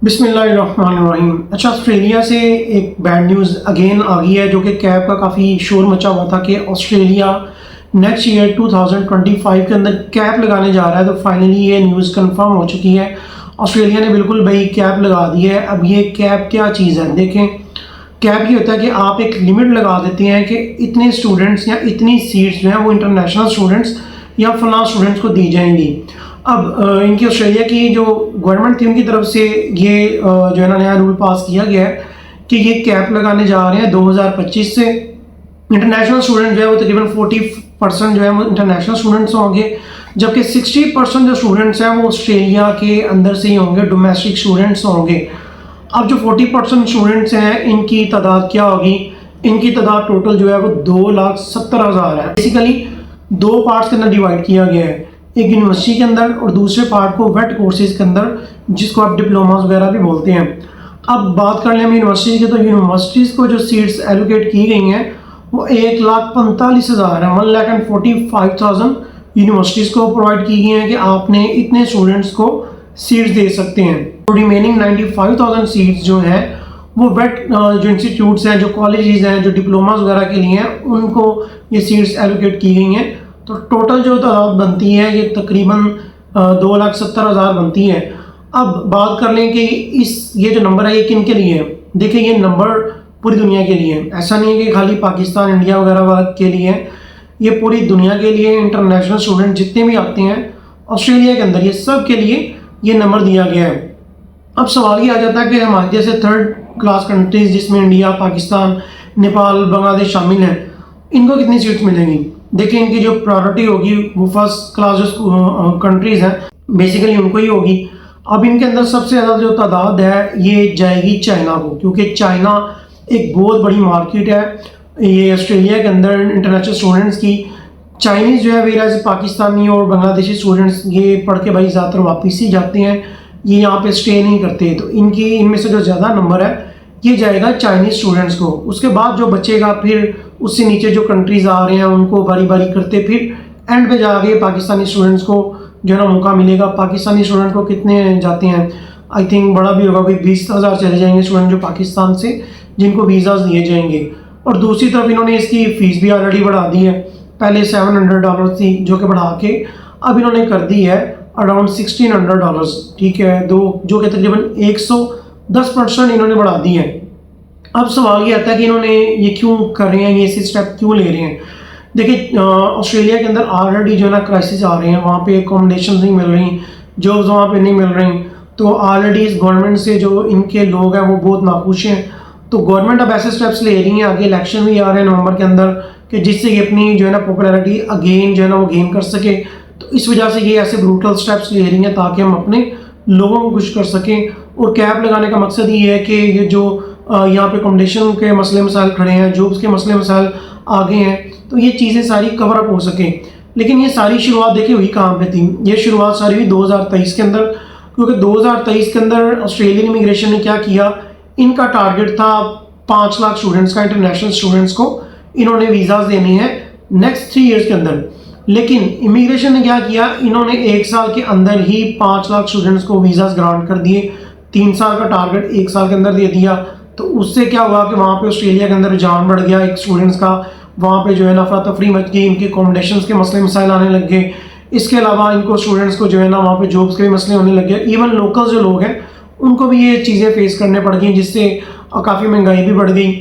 बिस्मिल्लाहिर्रहमानिर्रहीम। अच्छा, ऑस्ट्रेलिया से एक बैड न्यूज़ अगेन आ गई है, जो कि कैब का काफ़ी शोर मचा हुआ था कि ऑस्ट्रेलिया नेक्स्ट ईयर 2025 के अंदर कैब लगाने जा रहा है। तो फाइनली ये न्यूज़ कंफर्म हो चुकी है। ऑस्ट्रेलिया ने बिल्कुल भाई कैब लगा दी है। अब ये कैब क्या चीज़ है, देखें। कैब ये होता है कि आप एक लिमिट लगा देते हैं कि इतने स्टूडेंट्स या इतनी सीट्स जो हैं वो इंटरनेशनल स्टूडेंट्स या फलां स्टूडेंट्स को दी जाएंगी। अब इनकी ऑस्ट्रेलिया की जो गवर्नमेंट थी उनकी तरफ से ये जो है ना नया रूल पास किया गया है कि ये कैप लगाने जा रहे हैं 2025 से। इंटरनेशनल स्टूडेंट जो है वो तकरीबन 40% जो है वो इंटरनेशनल स्टूडेंट्स होंगे, जबकि 60% जो स्टूडेंट्स हैं वो ऑस्ट्रेलिया के अंदर से ही होंगे, डोमेस्टिक स्टूडेंट्स होंगे। अब जो 40% स्टूडेंट्स हैं इनकी तादाद क्या होगी? इनकी तादाद टोटल जो है वो 2,70,000 है। बेसिकली दो पार्ट्स के अंदर डिवाइड किया गया है, एक यूनिवर्सिटी के अंदर और दूसरे पार्ट को वेट कोर्सेज के अंदर, जिसको आप डिप्लोमा वगैरह भी बोलते हैं। अब बात कर लें हम यूनिवर्सिटी की, तो यूनिवर्सिटीज़ को जो सीट्स एलोकेट की गई हैं वो 1,45,000 है। 1,45,000 यूनिवर्सिटीज़ को प्रोवाइड की गई हैं कि आपने इतने स्टूडेंट्स को सीट्स दे सकते हैं। तो रिमेनिंग 95,000 सीट्स जो हैं वो वेट जो इंस्टीट्यूट्स हैं, जो कॉलेजेस हैं, जो डिप्लोमा वगैरह के लिए हैं, उनको ये सीट्स एलोकेट की गई हैं। तो टोटल जो तादाद बनती है ये तकरीबन 2,70,000 बनती है। अब बात कर लें कि ये जो नंबर है ये किन के लिए है। देखिए, ये नंबर पूरी दुनिया के लिए है। ऐसा नहीं है कि खाली पाकिस्तान, इंडिया वगैरह के लिए है, ये पूरी दुनिया के लिए। इंटरनेशनल स्टूडेंट जितने भी आते हैं ऑस्ट्रेलिया के अंदर, ये सब के लिए ये नंबर दिया गया है। अब सवाल ये आ जाता है कि हमारे जैसे थर्ड क्लास कंट्रीज जिसमें इंडिया, पाकिस्तान, नेपाल, बांग्लादेश शामिल हैं, इनको कितनी सीट्स मिलेंगी? देखिए, इनकी जो प्रायोरिटी होगी वो फर्स्ट क्लास जो कंट्रीज हैं बेसिकली उनको ही होगी। अब इनके अंदर सबसे ज़्यादा जो तादाद है ये जाएगी चाइना को, क्योंकि चाइना एक बहुत बड़ी मार्केट है ये ऑस्ट्रेलिया के अंदर इंटरनेशनल स्टूडेंट्स की। चाइनीज़ जो है वेराज पाकिस्तानी और बांग्लादेशी स्टूडेंट्स ये पढ़ के भाई ज़्यादातर वापस ही जाते हैं, ये यहाँ पे स्टे नहीं करते। तो इनमें से जो ज़्यादा नंबर है ये जाएगा चाइनीज़ स्टूडेंट्स को। उसके बाद जो बचेगा फिर उससे नीचे जो कंट्रीज़ आ रहे हैं उनको बारी बारी करते, फिर एंड पे जाके पाकिस्तानी स्टूडेंट्स को जो है ना मौका मिलेगा। पाकिस्तानी स्टूडेंट को कितने जाते हैं? आई थिंक बड़ा भी होगा, कोई 20,000 चले जाएंगे स्टूडेंट जो पाकिस्तान से, जिनको वीज़ाज दिए जाएंगे। और दूसरी तरफ इन्होंने इसकी फ़ीस भी ऑलरेडी बढ़ा दी है। पहले $700 थी, जो कि बढ़ा के अब इन्होंने कर दी है अराउंड $1,600। ठीक है, जो कि तकरीबन 110% इन्होंने बढ़ा दी है। अब सवाल ये आता है कि इन्होंने ये क्यों कर रहे हैं, ये ऐसे स्टेप क्यों ले रहे हैं? देखिए, ऑस्ट्रेलिया के अंदर ऑलरेडी जो है ना क्राइसिस आ रहे हैं, वहाँ पे अकोमोडेशन नहीं मिल रही, जॉब्स वहाँ पे नहीं मिल रही। तो ऑलरेडी इस गवर्नमेंट से जो इनके लोग हैं वो बहुत नाखुश हैं। तो गवर्नमेंट अब ऐसे स्टेप्स ले रही है, आगे इलेक्शन भी आ रहे हैं नवंबर के अंदर, कि जिससे ये अपनी जो है ना पॉपुलैरिटी अगेन जो है ना वो गेन कर सके। तो इस वजह से ये ऐसे ब्रूटल स्टेप्स ले रही हैं ताकि हम अपने लोगों को खुश कर सकें। और कैब लगाने का मकसद ये है कि ये जो यहाँ पे अकोमोडेशन के मसले मसाइल खड़े हैं, जॉब्स के मसले मसाइल आगे हैं, तो ये चीज़ें सारी कवर अप हो सकें। लेकिन ये सारी शुरुआत देखिए हुई कहाँ पे थी? ये शुरुआत सारी हुई 2023 के अंदर, क्योंकि 2023 के अंदर ऑस्ट्रेलियन इमिग्रेशन ने क्या किया, इनका टारगेट था 5 लाख स्टूडेंट्स का, इंटरनेशनल स्टूडेंट्स को इन्होंने वीज़ाज देने हैं नेक्स्ट 3 ईयर्स के अंदर। लेकिन इमिग्रेशन ने क्या किया, इन्होंने 1 साल के अंदर ही 5 लाख स्टूडेंट्स को वीज़ाज ग्रांट कर दिए। 3 साल का टारगेट 1 साल के अंदर दे दिया। तो उससे क्या हुआ कि वहाँ पे ऑस्ट्रेलिया के अंदर जान बढ़ गया एक स्टूडेंट्स का, वहाँ पे जो है ना अफरा तफरी मच गई, इनके अकोमोडेशन के मसले मसाइल आने लग गए। इसके अलावा इनको स्टूडेंट्स को जो है ना वहाँ पे जॉब्स के भी मसले होने लग गए। इवन लोकल जो लोग हैं उनको भी ये चीज़ें फेस करने पड़ गई, जिससे काफ़ी महंगाई भी बढ़ गई।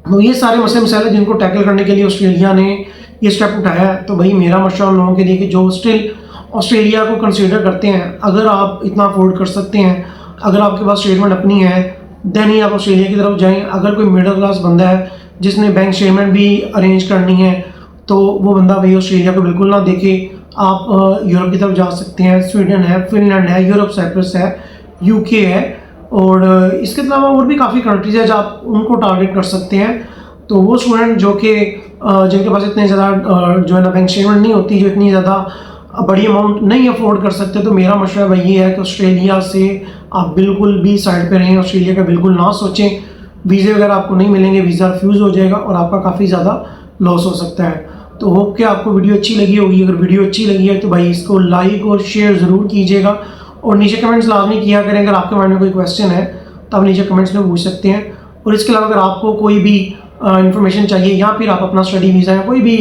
तो ये सारे मसले मसाइल जिनको टैकल करने के लिए ऑस्ट्रेलिया ने ये स्टेप उठाया है। तो भाई मेरा मशवरा उन लोगों के लिए कि जो स्टिल ऑस्ट्रेलिया को कंसिडर करते हैं, अगर आप इतना अफोर्ड कर सकते हैं, अगर आपके पास स्टेटमेंट अपनी है, देन ही आप ऑस्ट्रेलिया की तरफ जाएं। अगर कोई मिडिल क्लास बंदा है जिसने बैंक स्टेटमेंट भी अरेंज करनी है, तो वो बंदा भाई ऑस्ट्रेलिया को बिल्कुल ना देखे। आप यूरोप की तरफ जा सकते हैं, स्वीडन है, फिनलैंड है, यूरोप साइप्रस है, यूके है, और इसके अलावा और भी काफ़ी कंट्रीज है जहाँ आप उनको टारगेट कर सकते हैं। तो वो स्टूडेंट जो कि जिनके पास इतने ज़्यादा जो है ना बैंक स्टेटमेंट नहीं होती, जो इतनी ज़्यादा बड़ी अमाउंट नहीं अफोर्ड कर सकते, तो मेरा मशवरा भाई ये है कि ऑस्ट्रेलिया से आप बिल्कुल भी साइड पे रहें, ऑस्ट्रेलिया का बिल्कुल ना सोचें। वीज़े वगैरह आपको नहीं मिलेंगे, वीज़ा रिफ्यूज़ हो जाएगा और आपका काफ़ी ज़्यादा लॉस हो सकता है। तो होप कि आपको वीडियो अच्छी लगी होगी। अगर वीडियो अच्छी लगी है तो भाई इसको लाइक और शेयर ज़रूर कीजिएगा और नीचे कमेंट्स लाजमी किया करें। अगर आपके माइंड में कोई क्वेश्चन है तो आप नीचे कमेंट्स में पूछ सकते हैं। और इसके अलावा अगर आपको कोई भी इंफॉर्मेशन चाहिए या फिर आप अपना स्टडी वीज़ा या कोई भी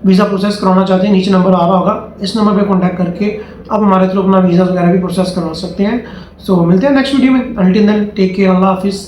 वीज़ा प्रोसेस कराना चाहते हैं, नीचे नंबर आ रहा होगा, इस नंबर पे कांटेक्ट करके आप हमारे थ्रू अपना वीज़ा वगैरह भी प्रोसेस करवा सकते हैं। सो मिलते हैं नेक्स्ट वीडियो में। अंटिल देन टेक केयर, अल्लाह हाफिज़।